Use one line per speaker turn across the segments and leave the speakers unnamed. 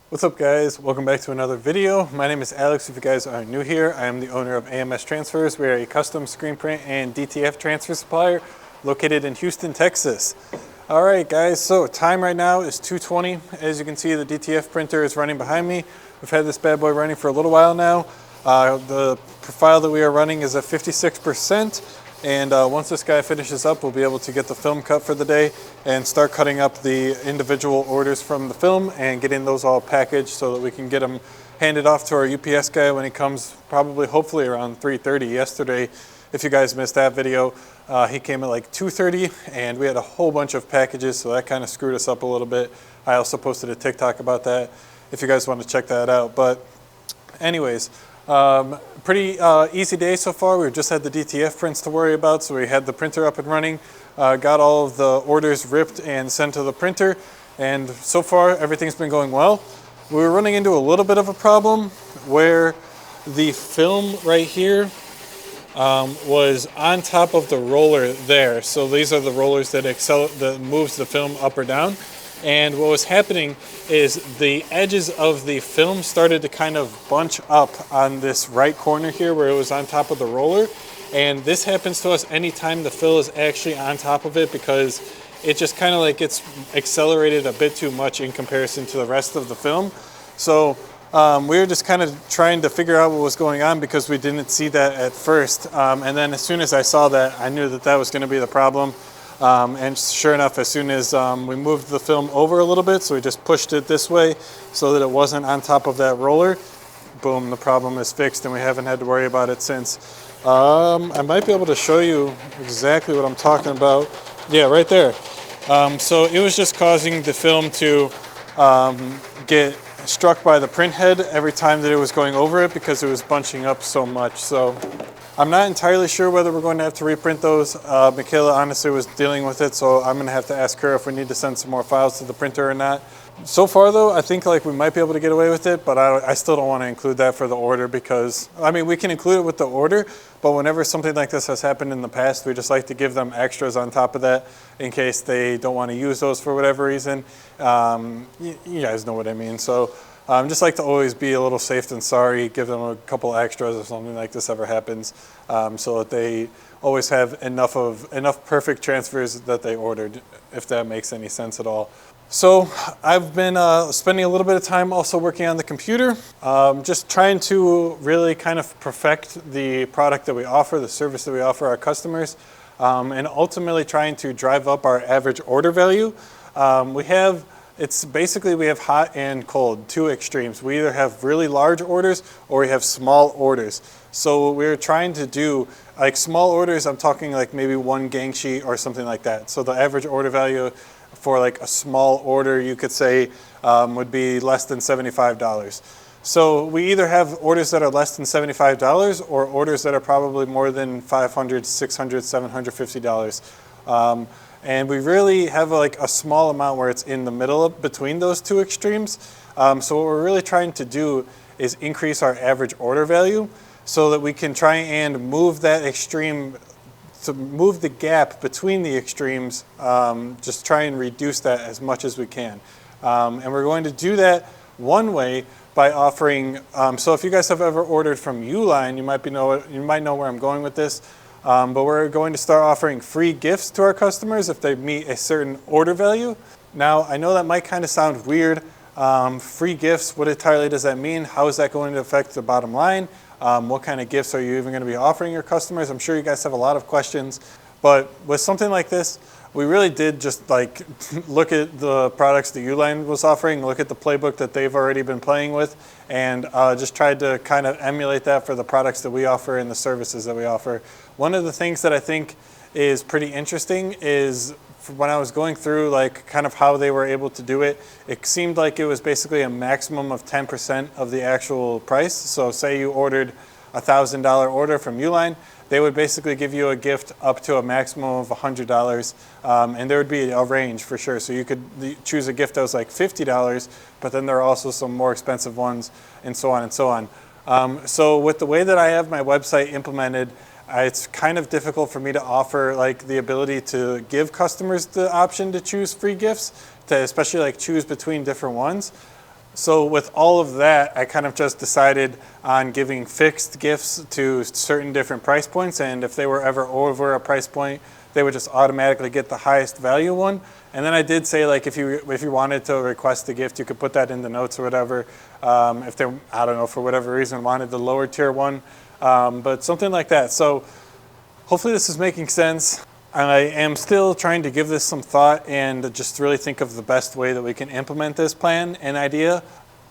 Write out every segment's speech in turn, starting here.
What's up guys, welcome back to another video. My name is Alex. If you guys are new here, I am the owner of AMS Transfers. We are a custom screen print and DTF transfer supplier located in Houston, Texas. Alright guys, so time right now is 2:20. As you can see, the DTF printer is running behind me. We've had this bad boy running for a little while now. The profile that we are running is at 56%. And once this guy finishes up, we'll be able to get the film cut for the day and start cutting up the individual orders from the film and getting those all packaged so that we can get them handed off to our UPS guy when he comes, probably hopefully around 3:30. Yesterday, if you guys missed that video, he came at like 2:30 and we had a whole bunch of packages, so that kind of screwed us up a little bit. I also posted a TikTok about that if you guys want to check that out. But anyways, pretty easy day so far. We've just had the DTF prints to worry about, so we had the printer up and running, got all of the orders ripped and sent to the printer, and so far everything's been going well. We were running into a little bit of a problem where the film right here was on top of the roller there. So these are the rollers that moves the film up or down. And what was happening is the edges of the film started to kind of bunch up on this right corner here where it was on top of the roller. And this happens to us anytime the fill is actually on top of it, because it just kind of like gets accelerated a bit too much in comparison to the rest of the film. So we were just kind of trying to figure out what was going on because we didn't see that at first. And then as soon as I saw that, I knew that that was going to be the problem. And sure enough, as soon as we moved the film over a little bit, so we just pushed it this way so that it wasn't on top of that roller, boom, the problem is fixed and we haven't had to worry about it since. I might be able to show you exactly what I'm talking about. Yeah, right there. So it was just causing the film to get struck by the print head every time that it was going over it because it was bunching up so much. So I'm not entirely sure whether we're going to have to reprint those. Michaela honestly was dealing with it, so I'm going to have to ask her if we need to send some more files to the printer or not. So far though, I think like we might be able to get away with it, but I still don't want to include that for the order because, I mean, we can include it with the order, but whenever something like this has happened in the past, we just like to give them extras on top of that in case they don't want to use those for whatever reason. You guys know what I mean. So just like to always be a little safe than sorry, give them a couple extras if something like this ever happens, so that they always have enough perfect transfers that they ordered, if that makes any sense at all. So I've been spending a little bit of time also working on the computer, just trying to really kind of perfect the product that we offer, the service that we offer our customers, and ultimately trying to drive up our average order value. It's basically we have hot and cold, two extremes. We either have really large orders or we have small orders. So what we're trying to do, like small orders, I'm talking like maybe one gang sheet or something like that. So the average order value for like a small order, you could say, would be less than $75. So we either have orders that are less than $75 or orders that are probably more than $500, $600, $750. And we really have like a small amount where it's in the middle between those two extremes. So what we're really trying to do is increase our average order value so that we can try and move that extreme, to move the gap between the extremes, just try and reduce that as much as we can. And we're going to do that one way by offering, so if you guys have ever ordered from Uline, you might know where I'm going with this. But we're going to start offering free gifts to our customers if they meet a certain order value. Now, I know that might kind of sound weird. Free gifts, what entirely does that mean? How is that going to affect the bottom line? What kind of gifts are you even going to be offering your customers? I'm sure you guys have a lot of questions. But with something like this, we really did just like look at the products that Uline was offering, look at the playbook that they've already been playing with, and just tried to kind of emulate that for the products that we offer and the services that we offer. One of the things that I think is pretty interesting is when I was going through like kind of how they were able to do it, it seemed like it was basically a maximum of 10% of the actual price. So say you ordered a $1,000 order from Uline, they would basically give you a gift up to a maximum of $100, and there would be a range for sure. So you could choose a gift that was like $50, but then there are also some more expensive ones, and so on and so on. So with the way that I have my website implemented, it's kind of difficult for me to offer like the ability to give customers the option to choose free gifts, to especially like choose between different ones. So with all of that, I kind of just decided on giving fixed gifts to certain different price points, and if they were ever over a price point, they would just automatically get the highest value one. And then I did say, like, if you wanted to request a gift, you could put that in the notes or whatever. If they, I don't know, for whatever reason, wanted the lower tier one, but something like that. So hopefully this is making sense. I am still trying to give this some thought and just really think of the best way that we can implement this plan and idea.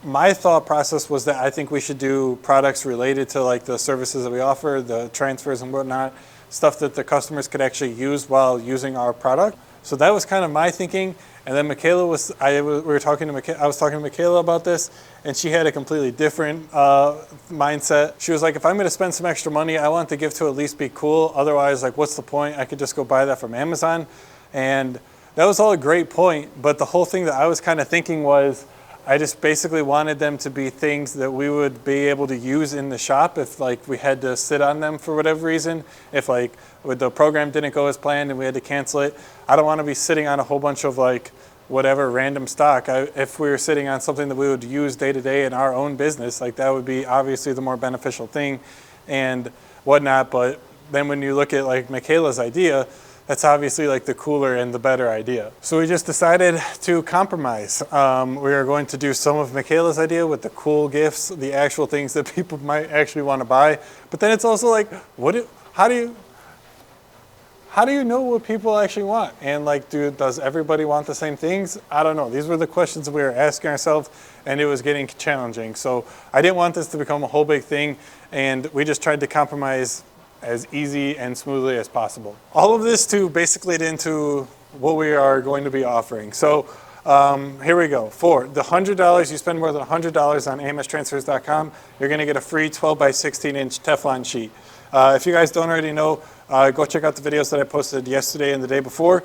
My thought process was that I think we should do products related to like the services that we offer, the transfers and whatnot, stuff that the customers could actually use while using our product. So that was kind of my thinking. And then I was talking to Michaela about this, and she had a completely different mindset. She was like, if I'm going to spend some extra money, I want the gift to at least be cool. Otherwise, like, what's the point? I could just go buy that from Amazon. And that was all a great point. But the whole thing that I was kind of thinking was, I just basically wanted them to be things that we would be able to use in the shop if like we had to sit on them for whatever reason. If like the program didn't go as planned and we had to cancel it. I don't want to be sitting on a whole bunch of like whatever random stock. If we were sitting on something that we would use day to day in our own business, like that would be obviously the more beneficial thing and whatnot. But then when you look at like Michaela's idea, that's obviously like the cooler and the better idea. So we just decided to compromise. We are going to do some of Michaela's idea with the cool gifts, the actual things that people might actually want to buy. But then it's also like, how do you know what people actually want? And like, does everybody want the same things? I don't know. These were the questions we were asking ourselves, and it was getting challenging. So I didn't want this to become a whole big thing, and we just tried to compromise as easy and smoothly as possible. All of this to basically lead into what we are going to be offering. So here we go. For the $100, you spend more than $100 on amstransfers.com, you're going to get a free 12 by 16 inch Teflon sheet. If you guys don't already know, go check out the videos that I posted yesterday and the day before.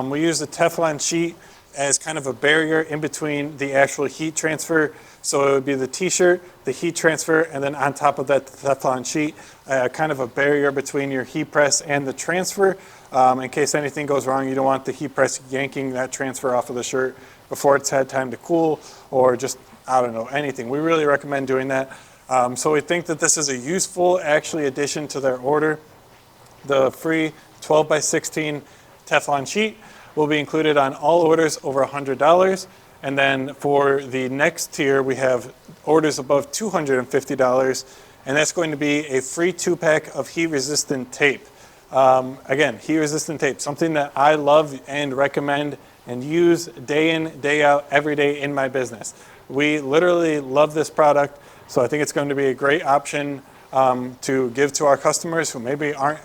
We use the Teflon sheet as kind of a barrier in between the actual heat transfer. So it would be the t-shirt, the heat transfer, and then on top of that, the Teflon sheet, kind of a barrier between your heat press and the transfer. In case anything goes wrong, you don't want the heat press yanking that transfer off of the shirt before it's had time to cool, or just, I don't know, anything. We really recommend doing that. So we think that this is a useful, actually, addition to their order. The free 12 by 16 Teflon sheet will be included on all orders over $100. And then for the next tier, we have orders above $250, and that's going to be a free 2-pack of heat-resistant tape. Again, heat-resistant tape, something that I love and recommend and use day in, day out, every day in my business. We literally love this product, so I think it's going to be a great option to give to our customers who maybe aren't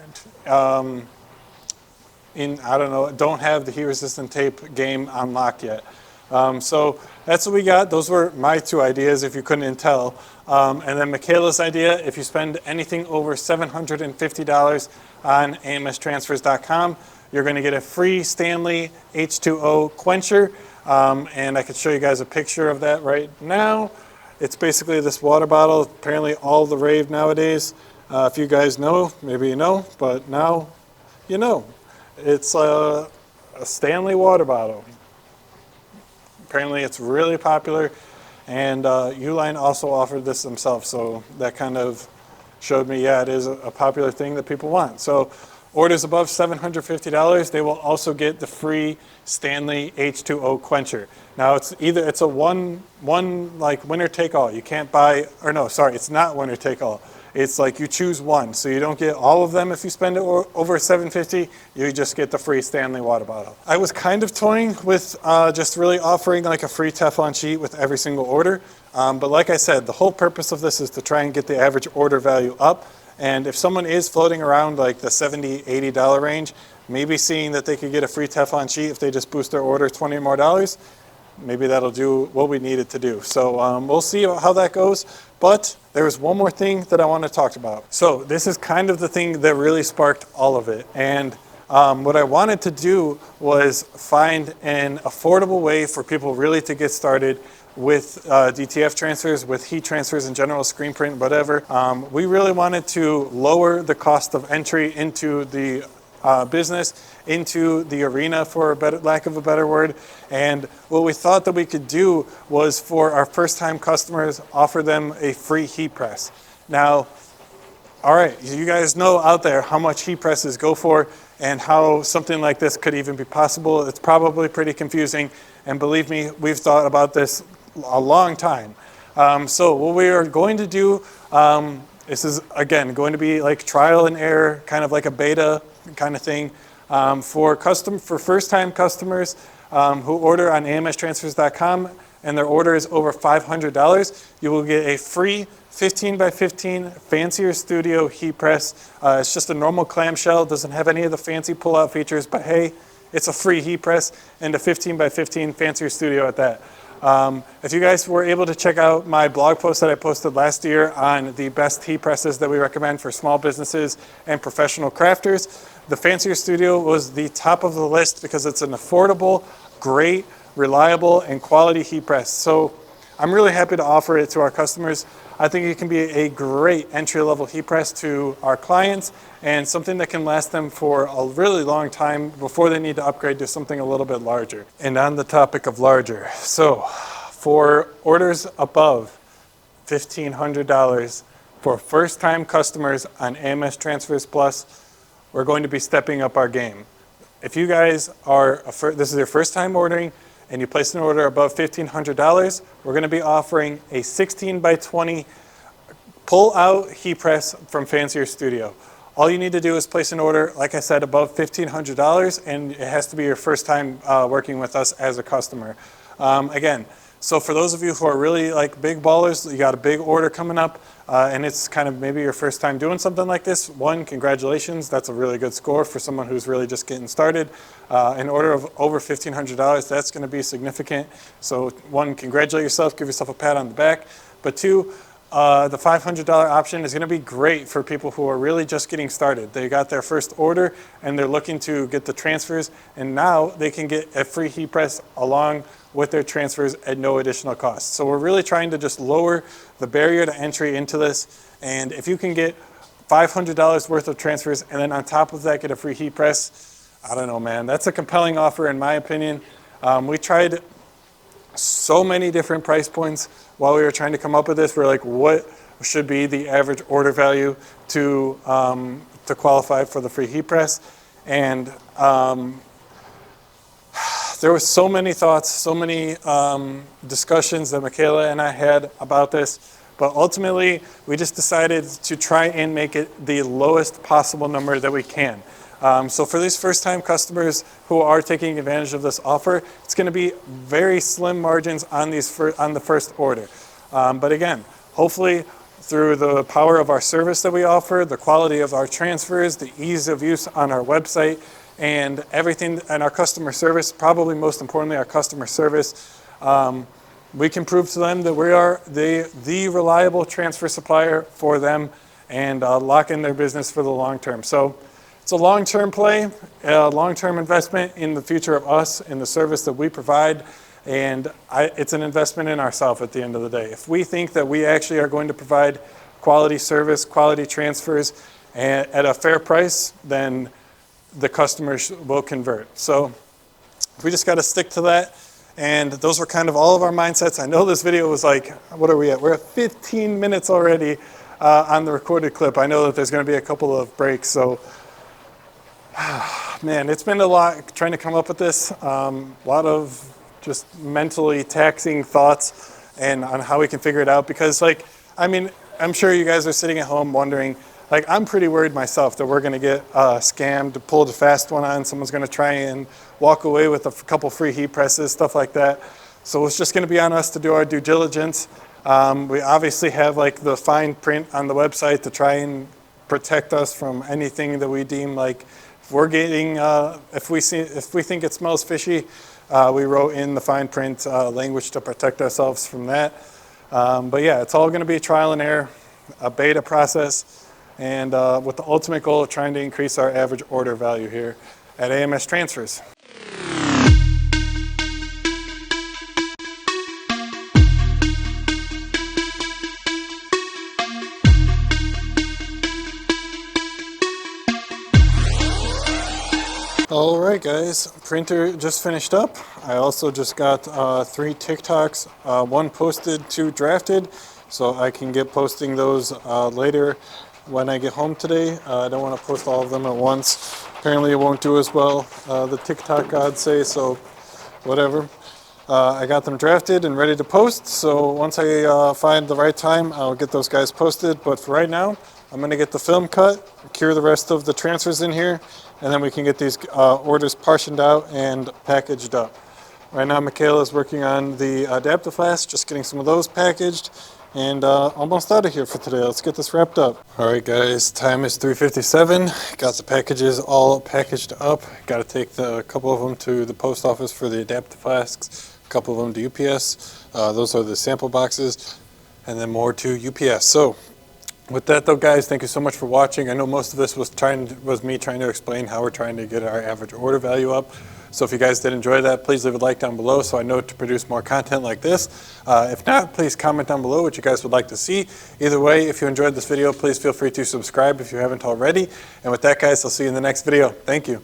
don't have the heat-resistant tape game on lock yet. So that's what we got. Those were my two ideas, if you couldn't tell. And then Michaela's idea, if you spend anything over $750 on amstransfers.com, you're going to get a free Stanley H2O quencher. And I could show you guys a picture of that right now. It's basically this water bottle, apparently all the rave nowadays. If you guys know, maybe you know, but now you know. It's a Stanley water bottle. Apparently it's really popular, and Uline also offered this themselves, so that kind of showed me, yeah, it is a popular thing that people want. So orders above $750, they will also get the free Stanley H2O quencher. Now it's a one like winner take all. You can't buy, or no, sorry, it's not winner take all. It's like you choose one, so you don't get all of them if you spend it over $750. You just get the free Stanley water bottle. I was kind of toying with just really offering like a free Teflon sheet with every single order, but like I said, the whole purpose of this is to try and get the average order value up. And if someone is floating around like the $70, $80 range, maybe seeing that they could get a free Teflon sheet if they just boost their order $20 more, maybe that'll do what we need it to do. So we'll see how that goes. But there was one more thing that I want to talk about. So this is kind of the thing that really sparked all of it. And what I wanted to do was find an affordable way for people really to get started with DTF transfers, with heat transfers in general, screen print, whatever. We really wanted to lower the cost of entry into the business into the arena, for lack of a better word. And what we thought that we could do was, for our first-time customers, offer them a free heat press. Now, all right, you guys know out there how much heat presses go for and how something like this could even be possible. It's probably pretty confusing, and believe me, we've thought about this a long time. So what we are going to do, this is, again, going to be like trial and error, kind of like a beta kind of thing. For first-time customers who order on amstransfers.com and their order is over $500, you will get a free 15 by 15 Fancier Studio heat press. It's just a normal clamshell, doesn't have any of the fancy pull-out features, but hey, it's a free heat press and a 15 by 15 Fancier Studio at that. If you guys were able to check out my blog post that I posted last year on the best heat presses that we recommend for small businesses and professional crafters, the Fancier Studio was the top of the list because it's an affordable, great, reliable, and quality heat press. So I'm really happy to offer it to our customers. I think it can be a great entry-level heat press to our clients and something that can last them for a really long time before they need to upgrade to something a little bit larger. And on the topic of larger, so for orders above $1,500 for first-time customers on AMS Transfers Plus, we're going to be stepping up our game. If you guys are, this is your first time ordering, and you place an order above $1,500, we're going to be offering a 16 by 20 pull-out heat press from Fancier Studio. All you need to do is place an order, like I said, above $1,500, and it has to be your first time working with us as a customer. Again, so for those of you who are really like big ballers, you got a big order coming up, and it's kind of maybe your first time doing something like this, one, congratulations. That's a really good score for someone who's really just getting started. An order of over $1,500, that's going to be significant. So one, congratulate yourself, give yourself a pat on the back. But two, the $500 option is going to be great for people who are really just getting started. They got their first order and they're looking to get the transfers, and now they can get a free heat press along with their transfers at no additional cost. So we're really trying to just lower the barrier to entry into this. And if you can get $500 worth of transfers and then on top of that get a free heat press, I don't know, man, that's a compelling offer in my opinion. We tried so many different price points while we were trying to come up with this. We're like, what should be the average order value to qualify for the free heat press? And there were so many thoughts, so many discussions that Michaela and I had about this, but ultimately we just decided to try and make it the lowest possible number that we can. So for these first-time customers who are taking advantage of this offer, it's going to be very slim margins on the first order. But again, hopefully through the power of our service that we offer, the quality of our transfers, the ease of use on our website, and everything, and our customer service, probably most importantly our customer service, we can prove to them that we are the reliable transfer supplier for them and lock in their business for the long term. So it's a long-term play, a long-term investment in the future of us, in the service that we provide, and it's an investment in ourselves at the end of the day. If we think that we actually are going to provide quality service, quality transfers at a fair price, then the customers will convert. So we just got to stick to that. And those were kind of all of our mindsets. I know this video was like, what are we at? We're at 15 minutes already on the recorded clip. I know that there's going to be a couple of breaks. So, man, it's been a lot trying to come up with this. A lot of just mentally taxing thoughts and on how we can figure it out. Because, like, I mean, I'm sure you guys are sitting at home wondering, like, I'm pretty worried myself that we're going to get scammed, pulled a fast one on, someone's going to try and walk away with a couple free heat presses, stuff like that. So it's just going to be on us to do our due diligence. We obviously have like the fine print on the website to try and protect us from anything that we deem like, if we're getting, if we think it smells fishy, we wrote in the fine print language to protect ourselves from that. But yeah, it's all going to be trial and error, a beta process. And with the ultimate goal of trying to increase our average order value here at AMS Transfers. All right, guys, printer just finished up. I also just got 3 TikToks, 1 posted, 2 drafted, so I can get posting those later when I get home today. I don't want to post all of them at once. Apparently it won't do as well, the TikTok gods say, so whatever. I got them drafted and ready to post, so once I find the right time, I'll get those guys posted. But for right now, I'm going to get the film cut, cure the rest of the transfers in here, and then we can get these orders partitioned out and packaged up. Right now, Michaela is working on the Adaptaflask, just getting some of those packaged, and almost out of here for today. Let's get this wrapped up. All right, guys, time is 3:57. Got the packages all packaged up. Got to take a couple of them to the post office for the Adaptaflasks, a couple of them to UPS. Those are the sample boxes, and then more to UPS. So with that though, guys, thank you so much for watching. I know most of this was me trying to explain how we're trying to get our average order value up. So if you guys did enjoy that, please leave a like down below so I know to produce more content like this. If not, please comment down below what you guys would like to see. Either way, if you enjoyed this video, please feel free to subscribe if you haven't already. And with that, guys, I'll see you in the next video. Thank you.